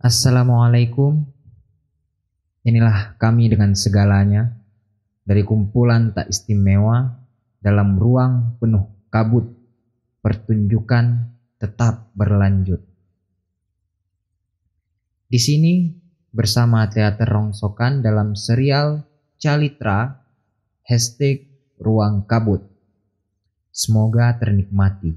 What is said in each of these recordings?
Assalamualaikum. Inilah kami dengan segalanya dari kumpulan tak istimewa dalam ruang penuh kabut. Pertunjukan tetap berlanjut. Di sini bersama Teater Rongsokan dalam serial Calitra #Ruang Kabut. Semoga ternikmati.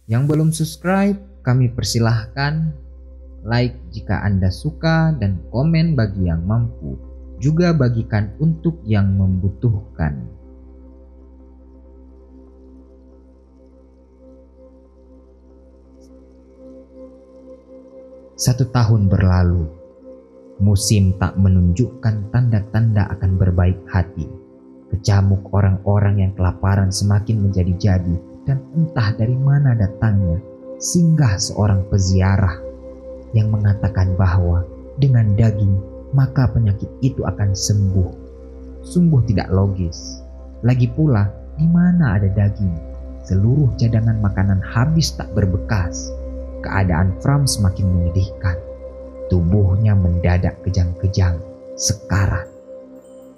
Yang belum subscribe, kami persilahkan like jika Anda suka dan komen bagi yang mampu. Juga bagikan untuk yang membutuhkan. Satu tahun berlalu, musim tak menunjukkan tanda-tanda akan berbaik hati. Kecamuk orang-orang yang kelaparan semakin menjadi-jadi. Dan entah dari mana datangnya singgah seorang peziarah yang mengatakan bahwa dengan daging maka penyakit itu akan sembuh. Sungguh tidak logis. Lagi pula, di mana ada daging? Seluruh cadangan makanan habis tak berbekas. Keadaan Fram semakin menyedihkan. Tubuhnya mendadak kejang-kejang, sekarat.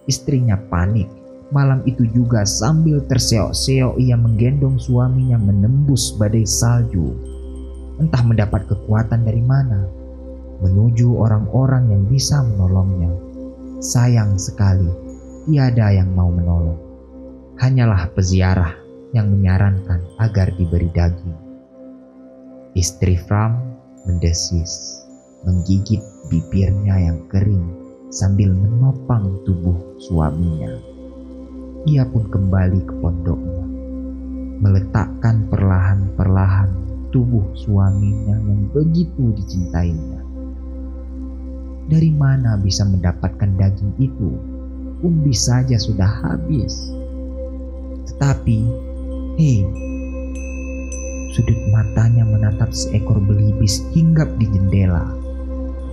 Istrinya panik. Malam itu juga sambil terseok-seok ia menggendong suaminya menembus badai salju. Entah mendapat kekuatan dari mana, menuju orang-orang yang bisa menolongnya. Sayang sekali, tiada yang mau menolong. Hanyalah peziarah yang menyarankan agar diberi daging. Istri Fram mendesis, menggigit bibirnya yang kering sambil menopang tubuh suaminya. Ia pun kembali ke pondoknya, meletakkan perlahan-perlahan tubuh suaminya yang begitu dicintainya. Dari mana bisa mendapatkan daging itu? Umbi saja sudah habis. Tetapi, sudut matanya menatap seekor belibis hinggap di jendela.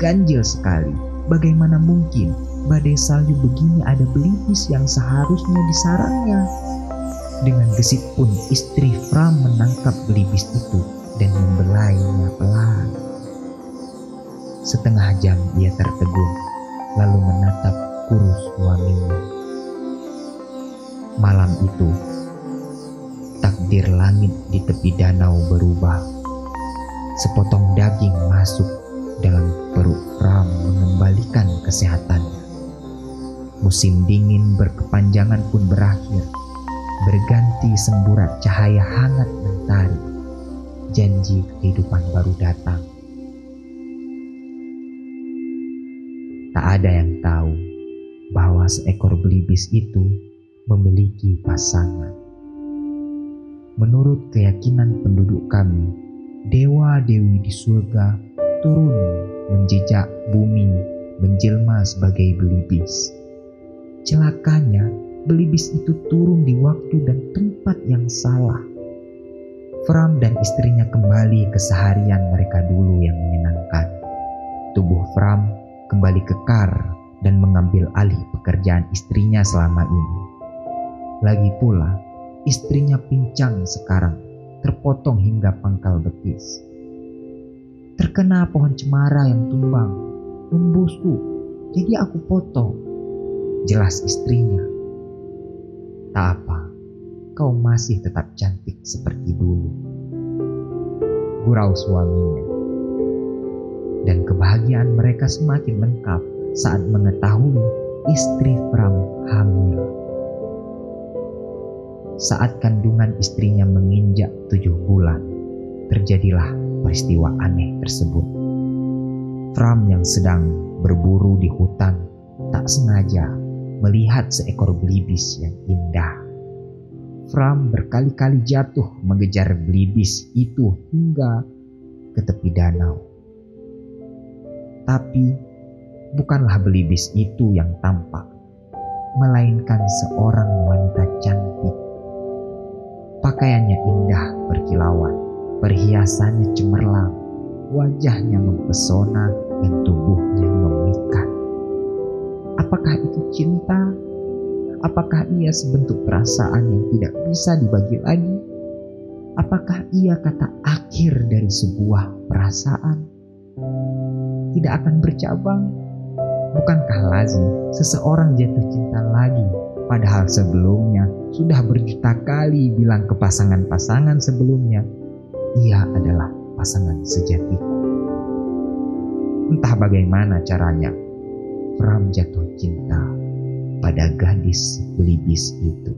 Ganjil sekali, bagaimana mungkin badai salju begini ada belibis yang seharusnya di sarangnya. Dengan gesit pun istri Fram menangkap belibis itu dan membelainya pelan. Setengah jam ia tertegun, lalu menatap kurus suaminya. Malam itu, takdir langit di tepi danau berubah. Sepotong daging masuk dalam perut Fram mengembalikan kesehatannya. Musim dingin berkepanjangan pun berakhir, berganti semburat cahaya hangat mentari. Janji kehidupan baru datang. Tak ada yang tahu bahwa seekor belibis itu memiliki pasangan. Menurut keyakinan penduduk kami, dewa-dewi di surga turun menjejak bumi menjelma sebagai belibis. Celakanya, belibis itu turun di waktu dan tempat yang salah. Fram dan istrinya kembali ke seharian mereka dulu yang menyenangkan. Tubuh Fram kembali kekar dan mengambil alih pekerjaan istrinya selama ini. Lagi pula, istrinya pincang sekarang, terpotong hingga pangkal betis. Terkena pohon cemara yang tumbang, membusuk, jadi aku potong. Jelas istrinya. Tak apa, kau masih tetap cantik seperti dulu, gurau suaminya. Dan kebahagiaan mereka semakin lengkap saat mengetahui istri Fram hamil. Saat kandungan istrinya menginjak 7 bulan, terjadilah peristiwa aneh tersebut. Fram yang sedang berburu di hutan tak sengaja melihat seekor belibis yang indah. Fram berkali-kali jatuh mengejar belibis itu hingga ke tepi danau. Tapi bukanlah belibis itu yang tampak, melainkan seorang wanita cantik. Pakaiannya indah berkilauan, perhiasannya cemerlang, wajahnya mempesona dan tubuhnya memikat. Apakah itu cinta? Apakah ia sebentuk perasaan yang tidak bisa dibagi lagi? Apakah ia kata akhir dari sebuah perasaan? Tidak akan bercabang? Bukankah lazim seseorang jatuh cinta lagi, padahal sebelumnya sudah berjuta kali bilang ke pasangan-pasangan sebelumnya, ia adalah pasangan sejatiku. Entah bagaimana caranya, Pram jatuh cinta pada gadis belibis itu.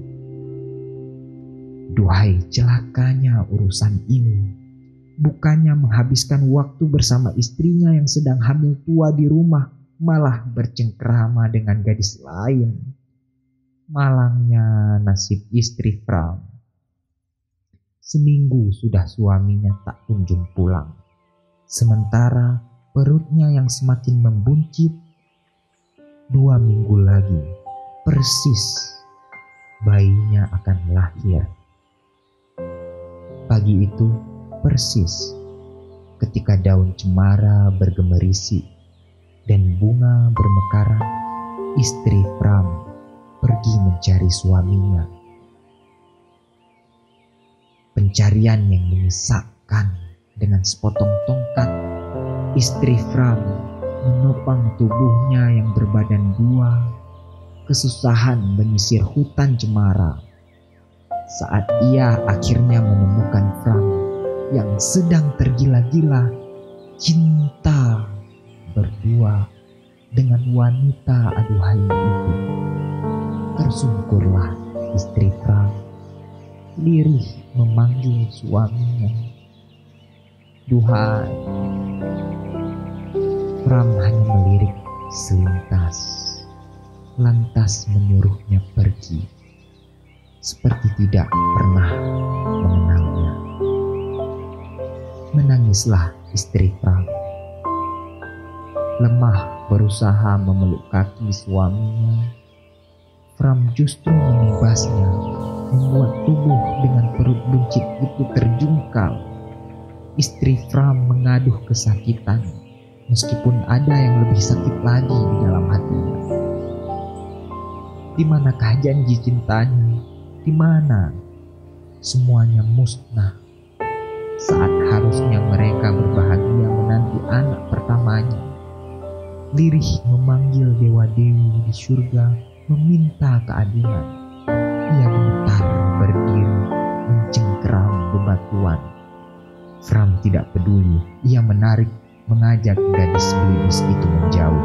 Duhai celakanya urusan ini, bukannya menghabiskan waktu bersama istrinya yang sedang hamil tua di rumah, malah bercengkrama dengan gadis lain. Malangnya nasib istri Pram. Seminggu sudah suaminya tak kunjung pulang. Sementara perutnya yang semakin membuncit. 2 minggu lagi, persis bayinya akan lahir. Pagi itu persis ketika daun cemara bergemerisi dan bunga bermekaran, istri Pram pergi mencari suaminya. Pencarian yang menyesakkan. Dengan sepotong tongkat, istri Pram menopang tubuhnya yang berbadan 2, kesusahan menyisir hutan cemara. Saat ia akhirnya menemukan Pram yang sedang tergila-gila cinta berdua dengan wanita aduhai itu, tersungkurlah istri Pram, lirih memanggil suaminya. Duhai. Pram hanya melirik selintas, lantas menyuruhnya pergi, seperti tidak pernah mengenalnya. Menangislah istri Pram. Lemah berusaha memeluk kaki suaminya, Pram justru menibasnya, membuat tubuh dengan perut buncit itu terjungkal. Istri Pram mengaduh kesakitan, meskipun ada yang lebih sakit lagi di dalam hatinya. Di manakah janji cintanya? Di mana? Semuanya musnah. Saat harusnya mereka berbahagia menanti anak pertamanya. Lirih memanggil dewa-dewi di surga, meminta keadilan. Ia gemetar berdiri, mencengkeram bebatuan. Pram tidak peduli. Ia mengajak gadis belibis itu menjauh.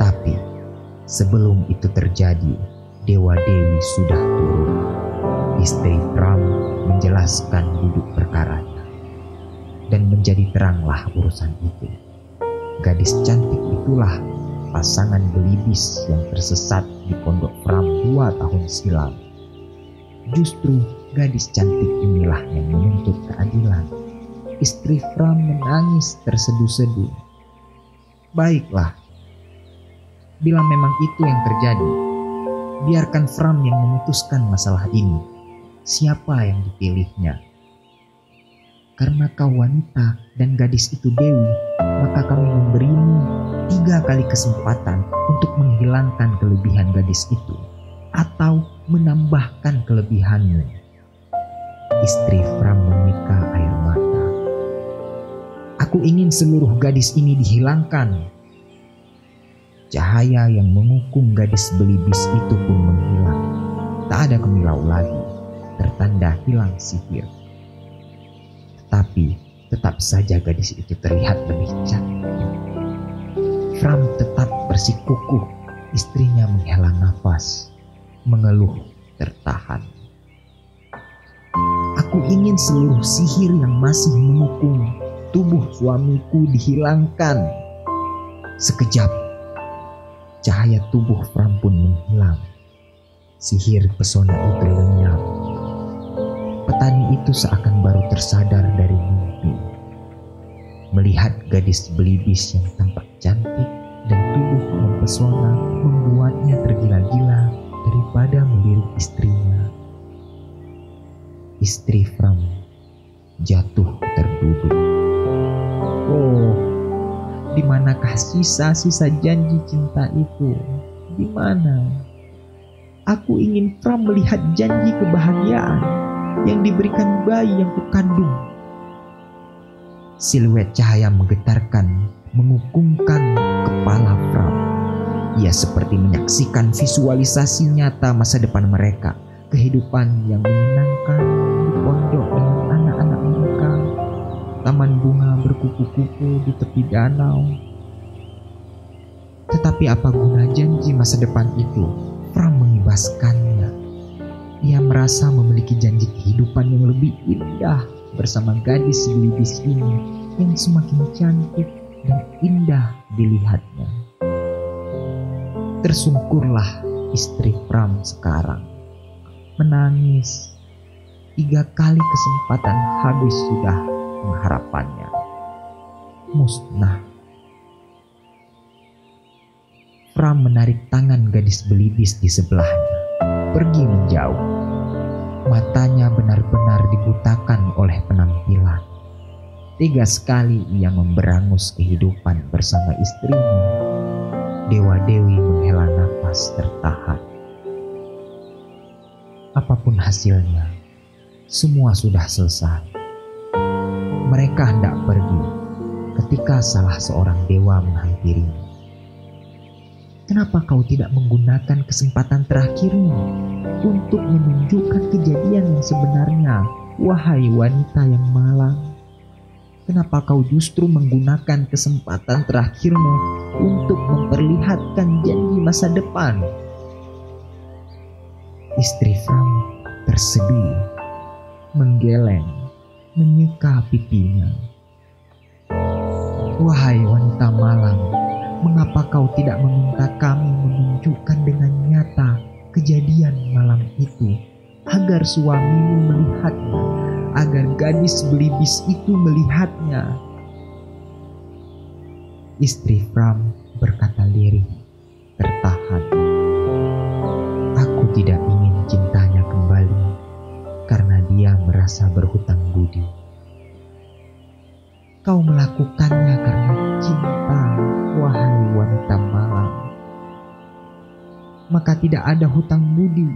Tapi sebelum itu terjadi, dewa-dewi sudah turun. Istri Pram menjelaskan duduk perkaranya, dan menjadi teranglah urusan itu. Gadis cantik itulah pasangan belibis yang tersesat di pondok Pram 2 tahun silam. Justru gadis cantik inilah yang menuntut keadilan. Istri Pram menangis terseduh-seduh. Baiklah, bila memang itu yang terjadi, biarkan Pram yang memutuskan masalah ini. Siapa yang dipilihnya? Karena kau wanita dan gadis itu dewi, maka kami memberimu 3 kali kesempatan untuk menghilangkan kelebihan gadis itu atau menambahkan kelebihanmu. Istri Pram memika air mata. Aku ingin seluruh gadis ini dihilangkan. Cahaya yang mengukung gadis belibis itu pun menghilang. Tak ada kemilau lagi, tertanda hilang sihir. Tetapi tetap saja gadis itu terlihat lebih cantik. Pram tetap bersikukuh. Istrinya menghela nafas, mengeluh tertahan. Aku ingin seluruh sihir yang masih mengukung tubuh suamiku dihilangkan. Sekejap, cahaya tubuh Pram pun menghilang. Sihir pesona itu lenyap. Petani itu seakan baru tersadar dari mimpi. Melihat gadis belibis yang tampak cantik dan tubuh mempesona membuatnya tergila-gila daripada melirik istrinya. Istri Pram jatuh terduduk. Oh, di manakah sisa-sisa janji cinta itu? Di mana? Aku ingin Pram melihat janji kebahagiaan. yang diberikan bayi yang kukandung. Siluet cahaya menggetarkan, mengukungkan kepala Fram. Ia seperti menyaksikan visualisasi nyata masa depan mereka, kehidupan yang menyenangkan di pondok dengan anak-anak mereka, taman bunga berkupu-kupu di tepi danau. Tetapi apa guna janji masa depan itu? Fram mengibaskannya. Ia merasa memiliki janji kehidupan yang lebih indah bersama gadis belibis ini yang semakin cantik dan indah dilihatnya. Tersungkurlah istri Fram sekarang, menangis. 3 kali kesempatan habis sudah pengharapannya, musnah. Fram menarik tangan gadis belibis di sebelahnya, pergi menjauh. Matanya benar-benar dibutakan oleh penampilan. Tega sekali ia memberangus kehidupan bersama istrinya. Dewa Dewi menghela nafas tertahan. Apapun hasilnya, semua sudah selesai. Mereka hendak pergi ketika salah seorang dewa menghampirinya. Kenapa kau tidak menggunakan kesempatan terakhirmu untuk menunjukkan kejadian yang sebenarnya, wahai wanita yang malang? Kenapa kau justru menggunakan kesempatan terakhirmu untuk memperlihatkan janji masa depan? Istri Fram terseduh, menggeleng, menyeka pipinya. Wahai wanita malang, mengapa kau tidak meminta kami menunjukkan dengan nyata kejadian malam itu, agar suamimu melihatnya, agar gadis belibis itu melihatnya? Istri Fram berkata lirih, tertahan. Aku tidak ingin cintanya kembali karena dia merasa berhutang budi. Kau melakukannya karena cinta, wahai wanita malang. Maka tidak ada hutang budi.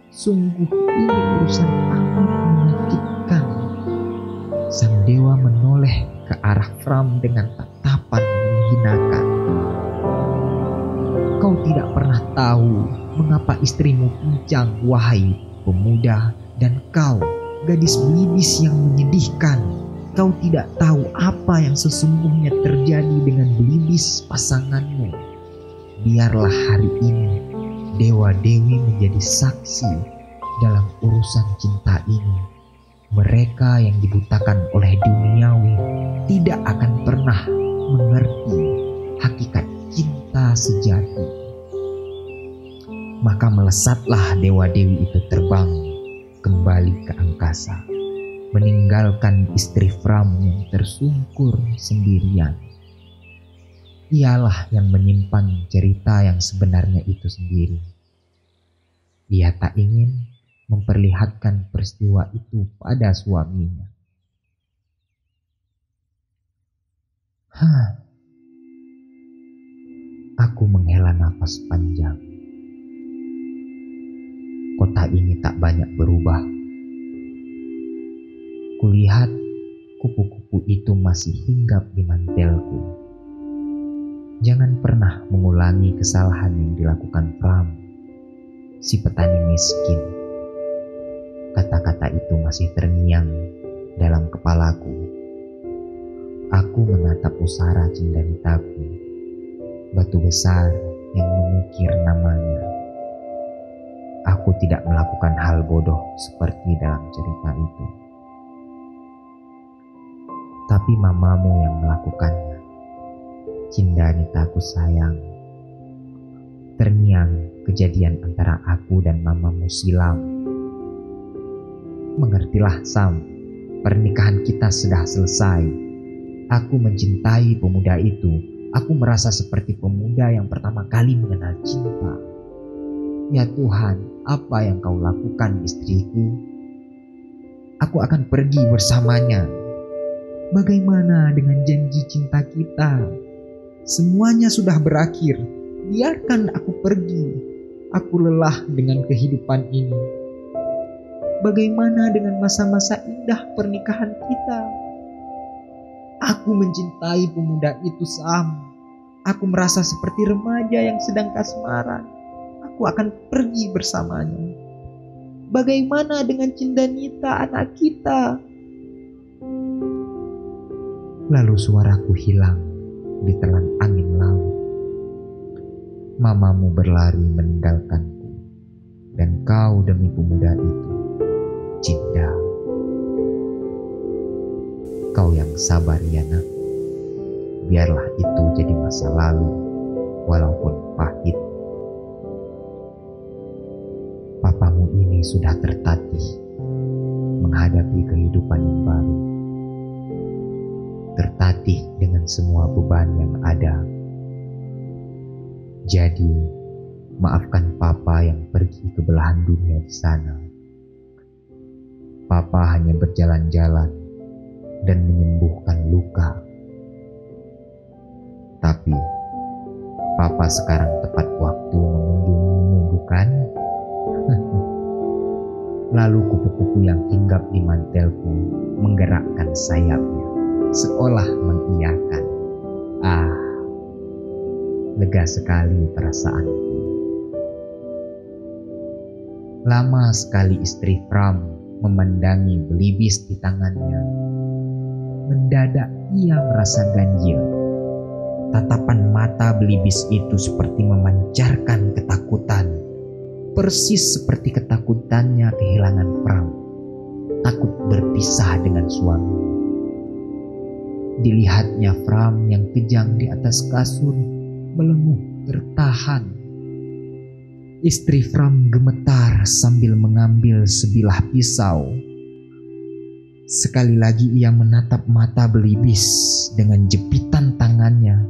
Sungguh ini urusan amat menyakitkan. Sang dewa menoleh ke arah Fram dengan tatapan menghinakan. Kau tidak pernah tahu mengapa istrimu pincang, wahai pemuda, dan kau, gadis belibis yang menyedihkan. Kau tidak tahu apa yang sesungguhnya terjadi dengan belibis pasanganmu. Biarlah hari ini Dewa Dewi menjadi saksi dalam urusan cinta ini. Mereka yang dibutakan oleh duniawi tidak akan pernah mengerti hakikat cinta sejati. Maka melesatlah Dewa Dewi itu terbang kembali ke angkasa, meninggalkan istri Fram yang tersungkur sendirian. Ialah yang menyimpan cerita yang sebenarnya itu sendiri. Ia tak ingin memperlihatkan peristiwa itu pada suaminya. Aku menghela nafas panjang. Kota ini tak banyak berubah. Kulihat kupu-kupu itu masih hinggap di mantelku. Jangan pernah mengulangi kesalahan yang dilakukan Fram, si petani miskin. Kata-kata itu masih terngiang dalam kepalaku. Aku menatap pusara Cindanitaku, batu besar yang mengukir namanya. Aku tidak melakukan hal bodoh seperti dalam cerita itu. Tapi mamamu yang melakukannya. Cindanitaku sayang. Terngiang kejadian antara aku dan mamamu silam. Mengertilah Sam, pernikahan kita sudah selesai. Aku mencintai pemuda itu. Aku merasa seperti pemuda yang pertama kali mengenal cinta. Ya Tuhan, apa yang kau lakukan istriku? Aku akan pergi bersamanya. Bagaimana dengan janji cinta kita? Semuanya sudah berakhir. Biarkan aku pergi. Aku lelah dengan kehidupan ini. Bagaimana dengan masa-masa indah pernikahan kita? Aku mencintai pemuda itu, Sam. Aku merasa seperti remaja yang sedang kasmaran. Aku akan pergi bersamanya. Bagaimana dengan Cindanita, anak kita? Lalu suaraku hilang ditelan angin laut. Mamamu berlari meninggalkanku, dan kau demi pemuda itu, Cinda. Kau yang sabar ya nak. Biarlah itu jadi masa lalu, walaupun pahit. Papamu ini sudah tertatih menghadapi kehidupan yang baru. Tertatih dengan semua beban yang ada. Jadi, maafkan Papa yang pergi ke belahan dunia di sana. Papa hanya berjalan-jalan dan menyembuhkan luka. Tapi, Papa sekarang tepat waktu mengunjungimu, bukan? Lalu kupu-kupu yang hinggap di mantelku menggerakkan sayapnya, seolah mengiyakan. Lega sekali perasaanku. Lama sekali istri Pram memandangi belibis di tangannya. Mendadak ia merasa ganjil. Tatapan mata belibis itu seperti memancarkan ketakutan. Persis seperti ketakutannya kehilangan Pram. Takut berpisah dengan suami. Dilihatnya Pram yang kejang di atas kasur melenguh tertahan. Istri Pram gemetar sambil mengambil sebilah pisau. Sekali lagi ia menatap mata belibis dengan jepitan tangannya.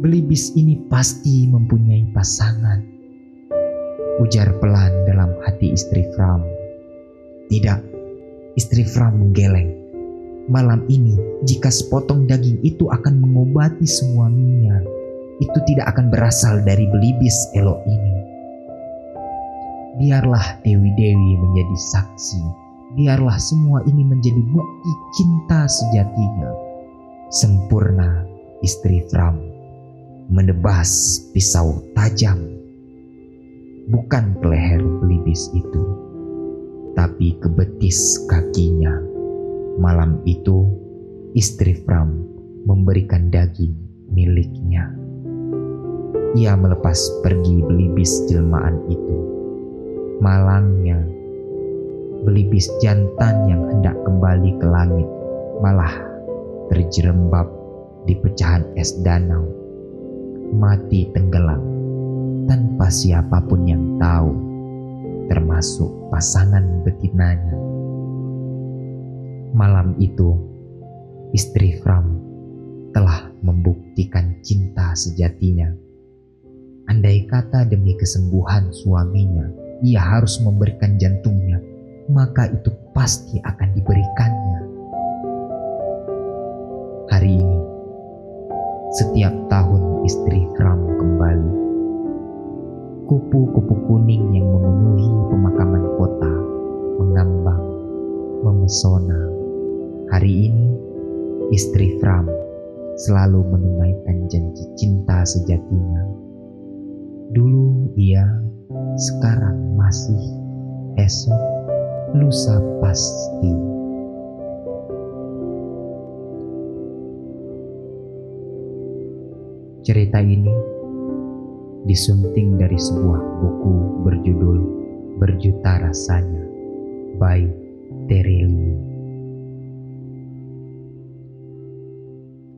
Belibis ini pasti mempunyai pasangan. Ujar pelan dalam hati istri Pram. Tidak, istri Pram menggeleng. Malam ini jika sepotong daging itu akan mengobati suaminya, itu tidak akan berasal dari belibis elok ini. Biarlah dewi-dewi menjadi saksi. Biarlah semua ini menjadi bukti cinta sejatinya. Sempurna istri Pram menebas pisau tajam. Bukan ke leher belibis itu, tapi ke betis kakinya. Malam itu istri Pram memberikan daging miliknya. Ia melepas pergi belibis jelmaan itu. Malangnya, belibis jantan yang hendak kembali ke langit malah terjerembab di pecahan es danau, mati tenggelam tanpa siapapun yang tahu, termasuk pasangan betinanya. Malam itu, istri Pram telah membuktikan cinta sejatinya. Andai kata demi kesembuhan suaminya, ia harus memberikan jantungnya, maka itu pasti akan diberikannya. Hari ini, setiap tahun istri Pram kembali. Kupu-kupu kuning yang memenuhi pemakaman kota mengambang, memesona. Hari ini, istri Pram selalu menunaikan janji cinta sejatinya. Dulu ia, sekarang masih, esok, lusa pasti. Cerita ini disunting dari sebuah buku berjudul Berjuta Rasanya by Terry Lee.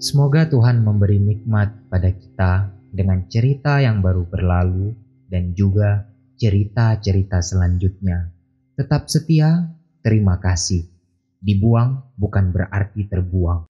Semoga Tuhan memberi nikmat pada kita dengan cerita yang baru berlalu dan juga cerita-cerita selanjutnya. Tetap setia, terima kasih. Dibuang bukan berarti terbuang.